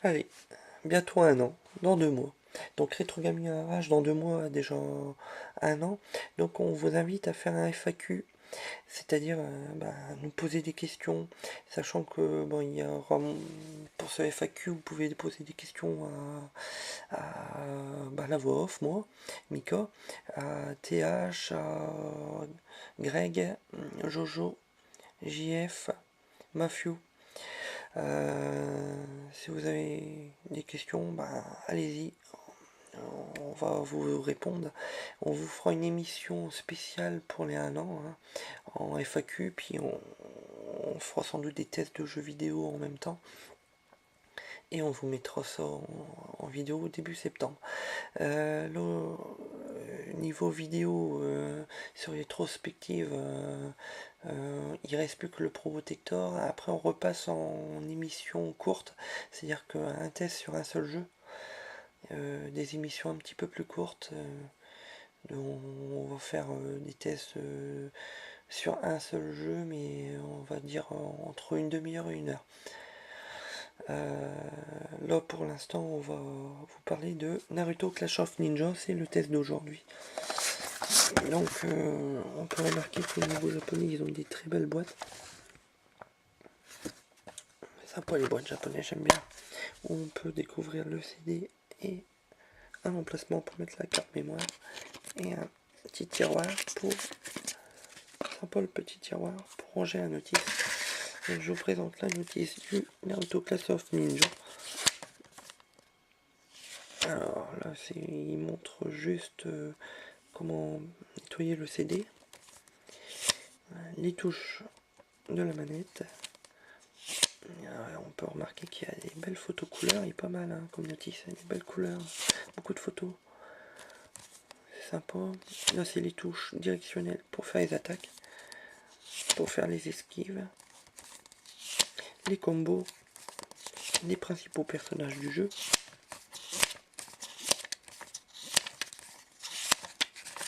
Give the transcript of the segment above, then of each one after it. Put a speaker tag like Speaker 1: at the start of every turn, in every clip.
Speaker 1: Allez, bientôt 1 an, dans 2 mois. Donc Rétro Gaming à l'arrache, dans 2 mois, déjà 1 an. Donc on vous invite à faire un FAQ, c'est-à-dire nous poser des questions, sachant que bon, il y aura, pour ce FAQ, vous pouvez poser des questions à la voix off, moi, Mika, à TH, à Greg, Jojo, JF, Mafiou. Si vous avez des questions, allez-y, on va vous répondre. On vous fera une émission spéciale pour les 1 an, hein, en FAQ, puis on fera sans doute des tests de jeux vidéo en même temps. Et on vous mettra ça en vidéo début septembre. Niveau vidéo, sur rétrospective, il reste plus que le Probotector. Après on repasse en émission courte, c'est-à-dire qu'un test sur un seul jeu. Des émissions un petit peu plus courtes. On va faire des tests sur un seul jeu, mais on va dire entre une demi-heure et 1 heure. Là pour l'instant on va vous parler de Naruto Clash of Ninja, c'est le test d'aujourd'hui. Donc on peut remarquer que au niveau japonais ils ont des très belles boîtes. C'est sympa les boîtes japonaises, j'aime bien. On peut découvrir le CD et un emplacement pour mettre la carte mémoire et un petit tiroir pour sympa le petit tiroir pour ranger la notice. Et je vous présente la notice du Naruto Clash of Ninja. Alors là il montre juste comment nettoyer le CD, les touches de la manette. On peut remarquer qu'il y a des belles photos couleurs, il est pas mal hein, comme notice, des belles couleurs, beaucoup de photos, c'est sympa. Là c'est les touches directionnelles pour faire les attaques, pour faire les esquives, les combos, les principaux personnages du jeu.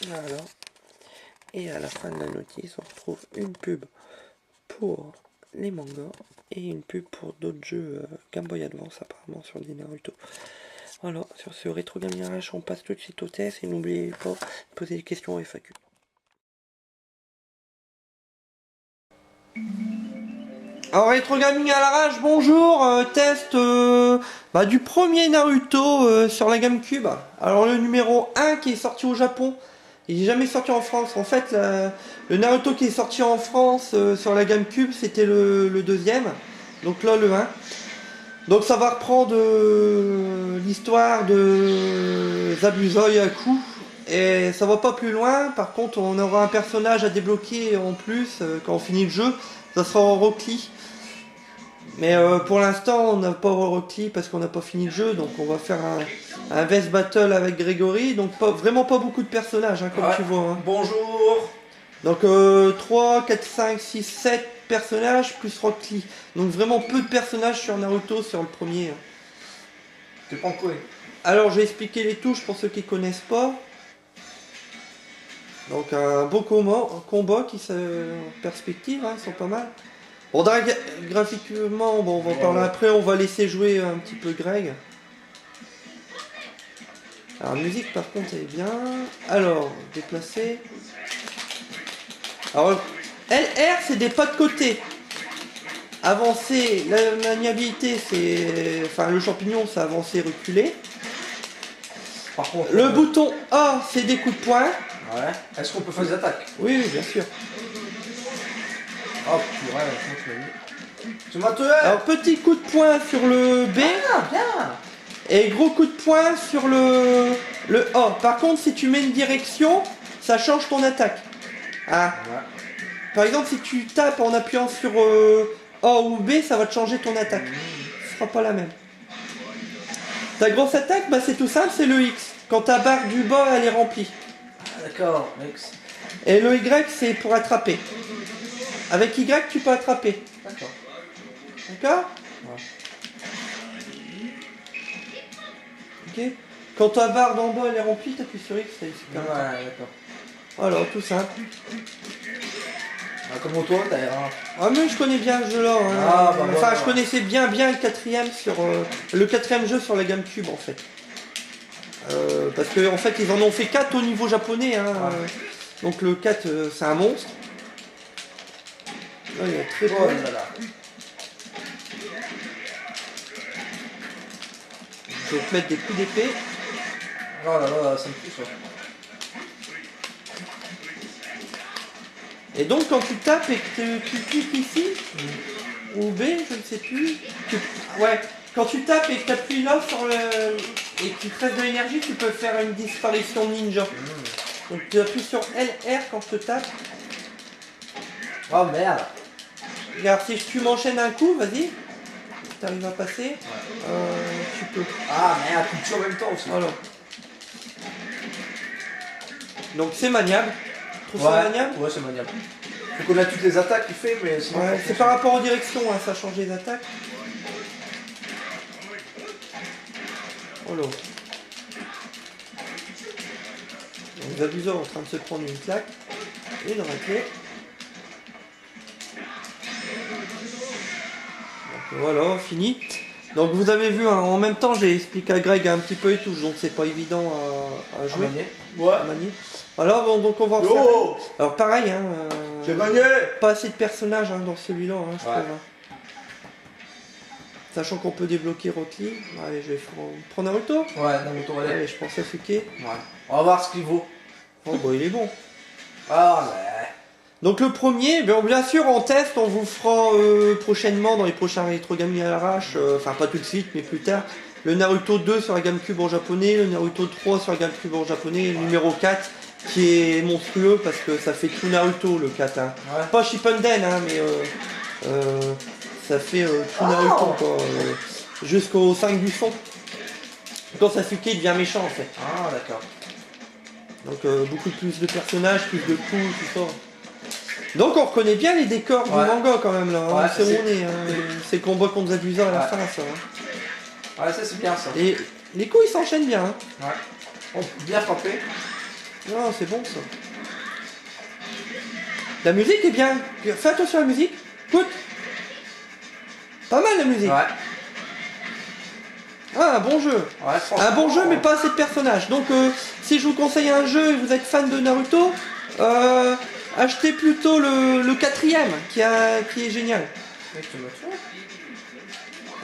Speaker 1: Voilà. Et à la fin de la notice, on retrouve une pub pour les mangas et une pub pour d'autres jeux Game Boy Advance apparemment sur des Naruto. Voilà, sur ce Rétro Gaming RH, on passe tout de suite au test et n'oubliez pas de poser des questions au FAQ. Alors Rétro Gaming à l'arrache, bonjour, test du premier Naruto sur la GameCube. Alors le numéro 1 qui est sorti au Japon, il n'est jamais sorti en France. En fait, le Naruto qui est sorti en France sur la GameCube, c'était le deuxième. Donc là, le 1. Donc ça va reprendre l'histoire de Zabuza Yaku. Et ça va pas plus loin. Par contre, on aura un personnage à débloquer en plus quand on finit le jeu. Ça sera en Rockly. Mais pour l'instant, on n'a pas Rockly parce qu'on n'a pas fini le jeu. Donc on va faire un Vest Battle avec Grégory. Donc vraiment pas beaucoup de personnages, hein, comme tu vois. Hein.
Speaker 2: Bonjour.
Speaker 1: Donc 3, 4, 5, 6, 7 personnages plus Rockly. Donc vraiment peu de personnages sur Naruto sur le premier. Hein.
Speaker 2: Tu prends quoi?
Speaker 1: Alors j'ai expliqué les touches pour ceux qui connaissent pas. Donc un beau combat qui se perspective, hein, ils sont pas mal. Bon, graphiquement, bon, on va en parler après, on va laisser jouer un petit peu Greg. Alors, la musique, par contre, elle est bien. Alors, déplacer. Alors, LR, c'est des pas de côté. Avancer, la maniabilité, c'est... Enfin, le champignon, c'est avancer, reculer.
Speaker 2: Par contre,
Speaker 1: le bouton A, c'est des coups de poing.
Speaker 2: Ouais. Est-ce qu'on peut faire des attaques?
Speaker 1: Oui, oui, bien sûr.
Speaker 2: Oh purée, tu m'as tué.
Speaker 1: Alors petit coup de poing sur le B.
Speaker 2: Ah, bien.
Speaker 1: Et gros coup de poing sur le A. Par contre, si tu mets une direction, ça change ton attaque. Ah.
Speaker 2: Ouais.
Speaker 1: Par exemple, si tu tapes en appuyant sur A ou B, ça va te changer ton attaque. Ce sera pas la même. Ta grosse attaque, c'est tout simple, c'est le X. Quand ta barre du bas, elle est remplie.
Speaker 2: Ah, d'accord, X.
Speaker 1: Et le Y, c'est pour attraper. Avec Y, tu peux attraper.
Speaker 2: D'accord.
Speaker 1: D'accord? Ouais. Ok. Quand ta barre d'en bas elle est remplie, t'appuies sur X, c'est super.
Speaker 2: Ouais, d'accord.
Speaker 1: Alors, tout simple.
Speaker 2: Ah, comme toi d'ailleurs.
Speaker 1: Ah mais je connais bien ce jeu-là. Hein.
Speaker 2: Ah, bah,
Speaker 1: enfin,
Speaker 2: voilà.
Speaker 1: je connaissais bien le quatrième sur le quatrième jeu sur la GameCube en fait. Parce que en fait, ils en ont fait 4 au niveau japonais. Hein.
Speaker 2: Ouais.
Speaker 1: Donc le 4, c'est un monstre. Là, il y a très
Speaker 2: Oh
Speaker 1: peu.
Speaker 2: là là.
Speaker 1: Je vais te mettre des coups d'épée.
Speaker 2: Oh là là, ça me tue ça.
Speaker 1: Et donc quand tu tapes et que tu cliques ici, ou B, je ne sais plus. Ouais, quand tu tapes et que tu appuies là sur le. Et que tu te restes de l'énergie, tu peux faire une disparition ninja. Donc tu appuies sur LR quand je te tape.
Speaker 2: Oh merde.
Speaker 1: Regarde, si tu m'enchaînes un coup, vas-y. Tu arrives à passer. Tu peux.
Speaker 2: Ah merde, tu me tues en même temps aussi.
Speaker 1: Voilà. Donc c'est maniable. Tu trouves ça maniable?
Speaker 2: Ouais, c'est maniable. Faut qu'on a toutes les attaques qu'il fait, mais sinon.
Speaker 1: Ouais, c'est par rapport aux directions, hein, ça change les attaques. Oh là. Donc Zabuza est en train de se prendre une claque. Une raclée. Donc voilà, fini. Donc vous avez vu, hein, en même temps j'ai expliqué à Greg un petit peu et tout, donc c'est pas évident à jouer.
Speaker 2: Ouais.
Speaker 1: À manier. Alors bon, donc on va refaire.
Speaker 2: Yo,
Speaker 1: Alors pareil, hein,
Speaker 2: j'ai gagné.
Speaker 1: pas assez de personnages hein, dans celui-là, hein, je
Speaker 2: Ouais.
Speaker 1: trouve. Hein. Sachant qu'on peut débloquer Rocky. Allez, je vais prendre Naruto.
Speaker 2: Ouais, Naruto, allez.
Speaker 1: Allez, je pense à Suke.
Speaker 2: Ouais. On va voir ce qu'il vaut.
Speaker 1: Oh bah il est bon.
Speaker 2: Ah ouais.
Speaker 1: Donc le premier, bien sûr en test, on vous fera prochainement dans les prochains Rétro Gaming à l'arrache, enfin pas tout de suite mais plus tard, le Naruto 2 sur la GameCube en japonais, le Naruto 3 sur la GameCube en japonais, et le numéro 4 qui est monstrueux parce que ça fait tout Naruto le 4. Hein.
Speaker 2: Ouais.
Speaker 1: Pas Shippuden hein, mais ça fait tout Naruto quoi, jusqu'au 5 du fond. Quand Sasuke devient méchant en fait.
Speaker 2: Ah d'accord.
Speaker 1: Donc beaucoup plus de personnages, plus de coups, tout ça. Donc on reconnaît bien les décors du manga quand même là, hein.
Speaker 2: Ouais,
Speaker 1: c'est où on est, hein. C'est le combat contre Zabuza à la fin ça. Hein.
Speaker 2: Ouais, ça c'est bien ça.
Speaker 1: Et les coups ils s'enchaînent bien. Hein.
Speaker 2: Ouais. On peut bien frapper.
Speaker 1: Non c'est bon ça. La musique est bien, fais attention à la musique, écoute. Pas mal la musique.
Speaker 2: Ouais.
Speaker 1: Ah un bon jeu.
Speaker 2: Ouais, franchement.
Speaker 1: Un bon jeu mais pas assez de personnages. Donc si je vous conseille un jeu et vous êtes fan de Naruto, achetez plutôt le quatrième qui est génial.
Speaker 2: Mec, tu m'as tué.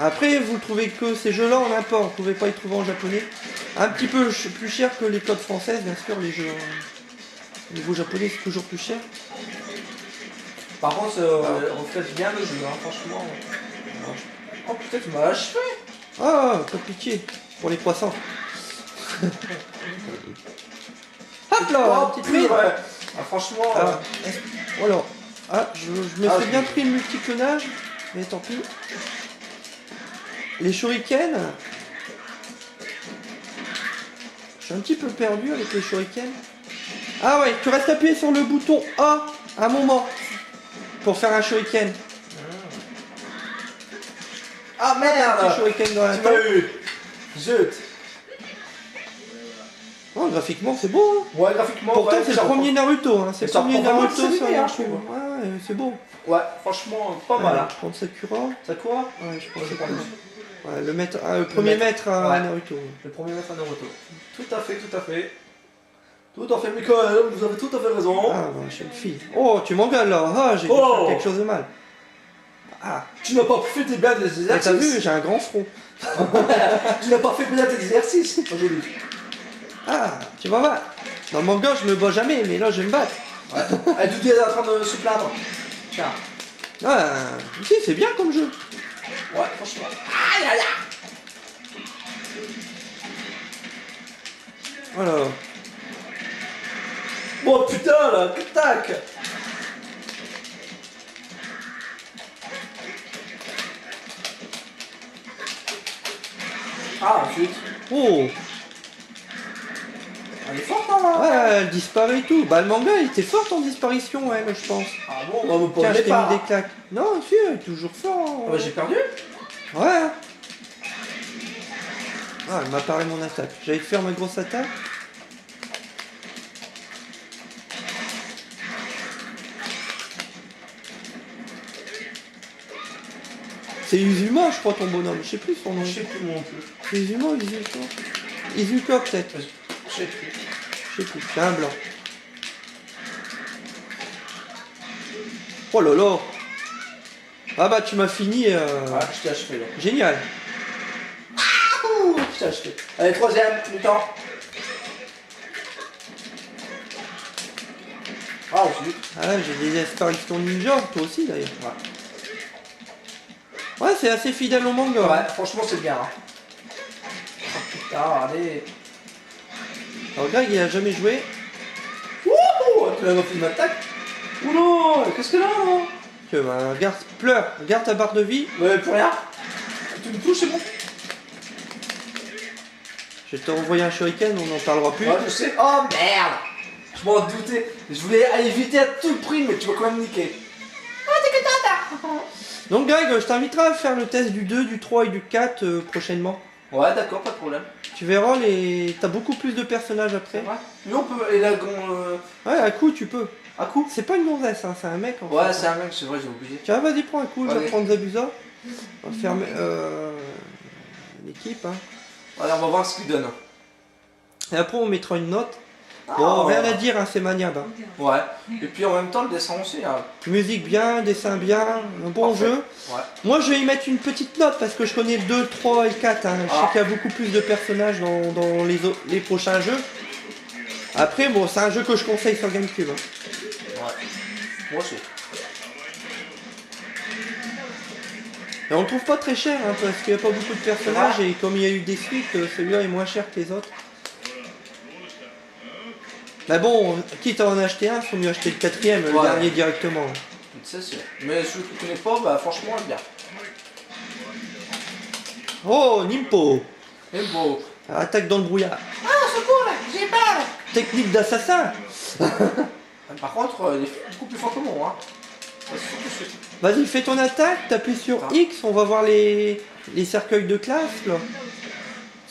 Speaker 1: Après vous trouvez que ces jeux-là en import, vous pouvez pas les trouver en japonais. Un petit peu plus cher que les codes françaises bien sûr, les jeux au niveau japonais c'est toujours plus cher.
Speaker 2: Par contre, on fait bien le jeu, hein, franchement. Oh putain, tu m'as achevé.
Speaker 1: Ah, pas de pitié pour les croissants. Hop là,
Speaker 2: Oh,
Speaker 1: petite
Speaker 2: purée,
Speaker 1: prise.
Speaker 2: ouais. Ah, franchement.
Speaker 1: Ah, voilà. Ah, je me suis bien pris le multiclonage, mais tant pis. Les shurikens. Je suis un petit peu perdu avec les shurikens. Ah ouais, tu restes appuyé sur le bouton A un moment pour faire un shuriken.
Speaker 2: Ah
Speaker 1: Un
Speaker 2: merde.
Speaker 1: petit shuriken dans la
Speaker 2: Tu
Speaker 1: tête.
Speaker 2: m'as eu. Zut.
Speaker 1: Oh, graphiquement c'est beau. Hein.
Speaker 2: Ouais, graphiquement.
Speaker 1: Pourtant
Speaker 2: ouais,
Speaker 1: c'est le
Speaker 2: ça
Speaker 1: premier Naruto. Hein. C'est le
Speaker 2: ça
Speaker 1: premier
Speaker 2: prend vraiment
Speaker 1: Naruto
Speaker 2: le
Speaker 1: sur
Speaker 2: CDD,
Speaker 1: la
Speaker 2: hein, je trouve.
Speaker 1: Ouais, c'est beau.
Speaker 2: Ouais, franchement, pas mal. Hein.
Speaker 1: Prendre Sakura.
Speaker 2: Ça quoi?
Speaker 1: Ouais, je pense
Speaker 2: Ouais,
Speaker 1: que
Speaker 2: je pense.
Speaker 1: ouais, le premier maître à
Speaker 2: Ouais.
Speaker 1: Naruto.
Speaker 2: Le premier maître à Naruto. Tout à fait, tout à fait. Tout à fait, Michael, vous avez tout à fait raison.
Speaker 1: Ah, bah, je suis une fille. Oh, tu m'engueules là. Ah, j'ai dû
Speaker 2: Oh.
Speaker 1: faire quelque chose de mal. Ah,
Speaker 2: Tu n'as pas fait tes bien des
Speaker 1: t'as
Speaker 2: exercices.
Speaker 1: vu, j'ai un grand front.
Speaker 2: Tu n'as pas fait bien tes exercices. Aujourd'hui.
Speaker 1: Ah, tu vas voir. Dans le manga, je me bats jamais, mais là, je vais me battre.
Speaker 2: Ouais. Elle tout est en train de se plaindre. Tiens.
Speaker 1: Ah, si, c'est bien comme jeu.
Speaker 2: Ouais, franchement. Aïe aïe aïe.
Speaker 1: Voilà.
Speaker 2: Oh putain là, tac. Ah, ensuite.
Speaker 1: Oh,
Speaker 2: Elle est forte hein, là.
Speaker 1: ouais, elle disparaît et tout. Bah, le manga, il était fort en disparition, elle, je pense.
Speaker 2: Ah bon, on va
Speaker 1: Tiens,
Speaker 2: pas
Speaker 1: je t'ai mis
Speaker 2: départ.
Speaker 1: des claques. Non, si, elle est toujours fort.
Speaker 2: Ah bah j'ai perdu.
Speaker 1: Ouais. Ah, elle m'apparaît mon attaque. J'allais faire ma grosse attaque. C'est Izuma, je crois, ton bonhomme. Je sais plus son nom.
Speaker 2: Je sais plus non plus.
Speaker 1: C'est Izuma ou Izuka? Izuka, peut-être.
Speaker 2: Je sais plus.
Speaker 1: Je sais plus. C'est un blanc. Oh là là. Ah bah, tu m'as fini.
Speaker 2: Ouais, je t'ai achevé là.
Speaker 1: Génial.
Speaker 2: Ouh, je t'ai achevé. Allez, troisième, mi-temps. Ah, aussi.
Speaker 1: Ah, j'ai des apparitions ninja, toi aussi d'ailleurs.
Speaker 2: Ouais.
Speaker 1: Ouais, c'est assez fidèle au manga.
Speaker 2: Ouais,
Speaker 1: hein.
Speaker 2: franchement, c'est bien. Hein. Oh putain, allez.
Speaker 1: Alors, Greg, il a jamais joué.
Speaker 2: Wouhou, tu m'as fait une attaque. Oula, qu'est-ce que là, là?
Speaker 1: Que, bah, regarde, pleure, regarde ta barre de vie.
Speaker 2: Mais plus rien. Tu me touches, c'est bon.
Speaker 1: Je vais te renvoyer un shuriken, on n'en parlera plus.
Speaker 2: Ouais, je sais. Oh merde. Je m'en doutais. Je voulais éviter à tout prix, mais tu vas quand même niquer.
Speaker 1: Donc, Greg, je t'inviterai à faire le test du 2, du 3 et du 4 prochainement.
Speaker 2: Ouais, d'accord, pas de problème.
Speaker 1: Tu verras, t'as beaucoup plus de personnages après.
Speaker 2: Ouais. Mais on peut. Et là,
Speaker 1: Ouais, à coup, tu peux.
Speaker 2: à coup.
Speaker 1: C'est pas une gonzesse, hein, c'est un mec en
Speaker 2: Ouais,
Speaker 1: fait.
Speaker 2: c'est un mec, c'est vrai, j'ai oublié.
Speaker 1: Tiens, vas-y, prends un coup, je vais
Speaker 2: Allez.
Speaker 1: prendre Zabuza. On va faire l'équipe. Hein.
Speaker 2: Allez, on va voir ce qu'il donne.
Speaker 1: Et après, on mettra une note.
Speaker 2: Ah,
Speaker 1: Bon,
Speaker 2: ouais.
Speaker 1: rien à dire, hein, c'est maniable. Hein.
Speaker 2: Ouais. Et puis en même temps, le dessin aussi. Hein.
Speaker 1: Musique bien, dessin bien, un bon
Speaker 2: Parfait.
Speaker 1: jeu.
Speaker 2: Ouais.
Speaker 1: Moi, je vais y mettre une petite note parce que je connais le 2, le 3 et le 4. Hein. Je sais
Speaker 2: Ah.
Speaker 1: qu'il y a beaucoup plus de personnages dans les prochains jeux. Après, bon, c'est un jeu que je conseille sur GameCube. Hein.
Speaker 2: Ouais. Moi aussi.
Speaker 1: Et on le trouve pas très cher hein, parce qu'il n'y a pas beaucoup de personnages et comme il y a eu des suites, celui-là est moins cher que les autres. Mais bon, quitte à en acheter un, il faut mieux acheter le quatrième, le
Speaker 2: Ouais.
Speaker 1: dernier directement.
Speaker 2: C'est sûr. Mais celui que tu connais pas, bah franchement, elle est bien.
Speaker 1: Oh, Nimpo!
Speaker 2: Et beau.
Speaker 1: Attaque dans le brouillard.
Speaker 2: Ah, secours là, j'ai peur.
Speaker 1: Technique d'assassin!
Speaker 2: Par contre, il est beaucoup plus fort que moi. Hein. Ça, c'est sûr que c'est-
Speaker 1: Vas-y, fais ton attaque, t'appuies sur
Speaker 2: Ah.
Speaker 1: X, on va voir les cercueils de glace là.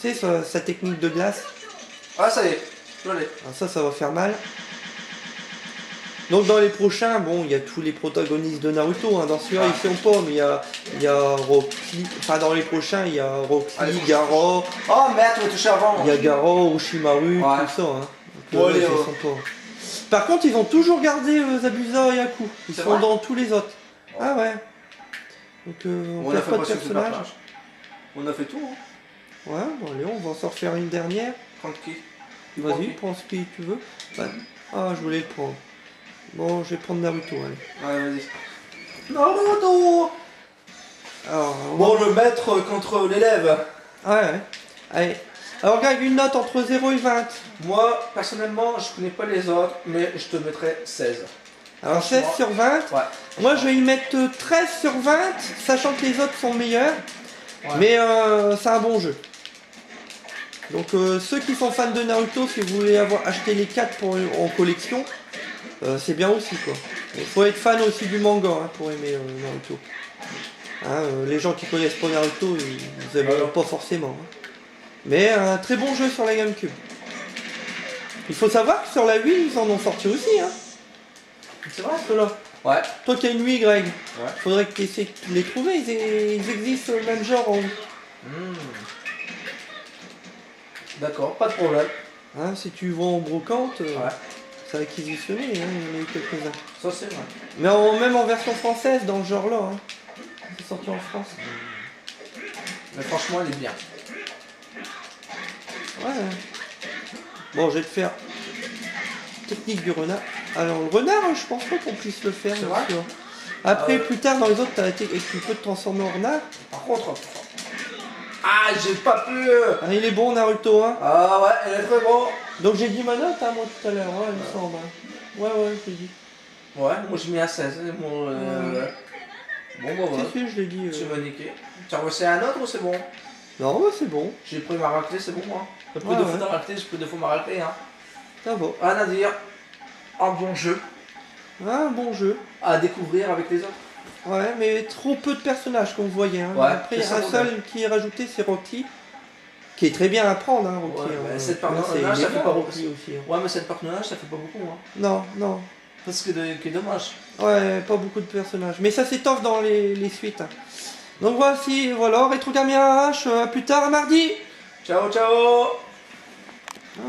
Speaker 1: Tu sais, sa technique de glace.
Speaker 2: Ah, ça y est, je l'ai.
Speaker 1: Alors ça va faire mal. Donc dans les prochains, bon, il y a tous les protagonistes de Naruto, hein. Dans celui-là,
Speaker 2: Ah.
Speaker 1: ils sont pas, mais il y a Rocky, enfin dans les prochains, il y a Rocky,
Speaker 2: Allez, faut que je
Speaker 1: Garo,
Speaker 2: Oh merde, tu m'as touché avant.
Speaker 1: il y a Garo, Oshimaru,
Speaker 2: Ouais.
Speaker 1: tout ça. Hein. Donc,
Speaker 2: Bon,
Speaker 1: ouais,
Speaker 2: allez,
Speaker 1: ils sont pas. Par contre, ils ont toujours gardé Zabuza et Aku. Ils
Speaker 2: C'est
Speaker 1: sont
Speaker 2: vrai
Speaker 1: dans tous les autres. Ah ouais. Donc on
Speaker 2: On a
Speaker 1: perd
Speaker 2: fait
Speaker 1: pas de
Speaker 2: passer le
Speaker 1: personnages.
Speaker 2: personnage. On a fait tout. Hein.
Speaker 1: Ouais, bon allez, on va s'en refaire une dernière.
Speaker 2: Prendre qui?
Speaker 1: Vas-y, prends ce que tu veux. Bah, ah, je voulais le prendre. Bon, je vais prendre Naruto, allez.
Speaker 2: Ouais, vas-y. Naruto.
Speaker 1: Alors,
Speaker 2: Bon, le maître contre l'élève.
Speaker 1: ouais, ouais. Allez. Alors, Greg, une note entre 0 et 20.
Speaker 2: Moi, personnellement, je connais pas les autres, mais je te mettrais 16.
Speaker 1: Alors, 16 sur 20.
Speaker 2: Ouais.
Speaker 1: Moi, je vais y mettre 13 sur 20, sachant que les autres sont meilleurs.
Speaker 2: Ouais.
Speaker 1: Mais c'est un bon jeu. Donc, ceux qui sont fans de Naruto, si vous voulez acheter les 4 en collection, c'est bien aussi, quoi. Il faut être fan aussi du manga hein, pour aimer Naruto. Hein, les gens qui connaissent pas Naruto, ils aiment pas forcément. Hein. Mais un très bon jeu sur la GameCube. Il faut savoir que sur la Wii, ils en ont sorti aussi. Hein.
Speaker 2: C'est vrai?
Speaker 1: Ceux-là.
Speaker 2: Ouais.
Speaker 1: Toi qui as une Wii, Greg,
Speaker 2: Ouais.
Speaker 1: faudrait que tu essaies de les trouver. Ils existent le même genre en Wii.
Speaker 2: D'accord, pas de problème.
Speaker 1: Hein, si tu vas en brocante,
Speaker 2: Ouais.
Speaker 1: ça a réquisitionné, hein, il y en a eu quelques-uns.
Speaker 2: Ça, c'est vrai.
Speaker 1: Mais même en version française, dans ce genre-là. Hein. C'est sorti en France.
Speaker 2: Mais franchement, il est bien.
Speaker 1: Ouais. Bon, je vais te faire technique du renard. Alors le renard, je pense pas qu'on puisse le faire.
Speaker 2: C'est
Speaker 1: bien
Speaker 2: vrai
Speaker 1: sûr. Après, plus tard dans les autres, tu peux te transformer en renard.
Speaker 2: Par contre... Ah, j'ai pas pu.
Speaker 1: Ah, il est bon Naruto, hein.
Speaker 2: Ah ouais, elle est très bon.
Speaker 1: Donc j'ai dit ma note, hein, moi tout à l'heure, ouais, il me semble. Hein. Ouais, je l'ai dit.
Speaker 2: Ouais, moi j'ai mis à 16. Bon, bon bah voilà.
Speaker 1: Si, je l'ai dit.
Speaker 2: Tu m'as niqué. Tu as reçu un autre ou c'est bon?
Speaker 1: Non, ouais, c'est bon.
Speaker 2: J'ai pris ma raclée, c'est bon moi. J'ai pris
Speaker 1: Ouais,
Speaker 2: deux
Speaker 1: ouais.
Speaker 2: fois ta raclée, j'ai pris 2 fois ma raclée. Hein.
Speaker 1: Ça va.
Speaker 2: Rien à dire. Un bon jeu
Speaker 1: Ah, un bon jeu.
Speaker 2: à découvrir avec les autres.
Speaker 1: Ouais, mais trop peu de personnages qu'on voyait. Hein.
Speaker 2: Ouais,
Speaker 1: Après, il y
Speaker 2: c'est
Speaker 1: a
Speaker 2: ça,
Speaker 1: un seul qui est rajouté, c'est Rocky. Qui est très bien à prendre, hein, Rocky.
Speaker 2: Ouais,
Speaker 1: hein.
Speaker 2: bah, cette
Speaker 1: Là,
Speaker 2: personnage,
Speaker 1: il
Speaker 2: ça
Speaker 1: est
Speaker 2: fait
Speaker 1: bon,
Speaker 2: pas
Speaker 1: Rocky aussi. Hein.
Speaker 2: Ouais, mais cette personnage, ça fait pas beaucoup. Hein.
Speaker 1: Non, non.
Speaker 2: Parce que qui est dommage.
Speaker 1: Ouais, pas beaucoup de personnages. Mais ça s'étoffe dans les suites. Hein. Donc voici, voilà, Rétro Gaming RH, à plus tard, à mardi.
Speaker 2: Ciao, ciao.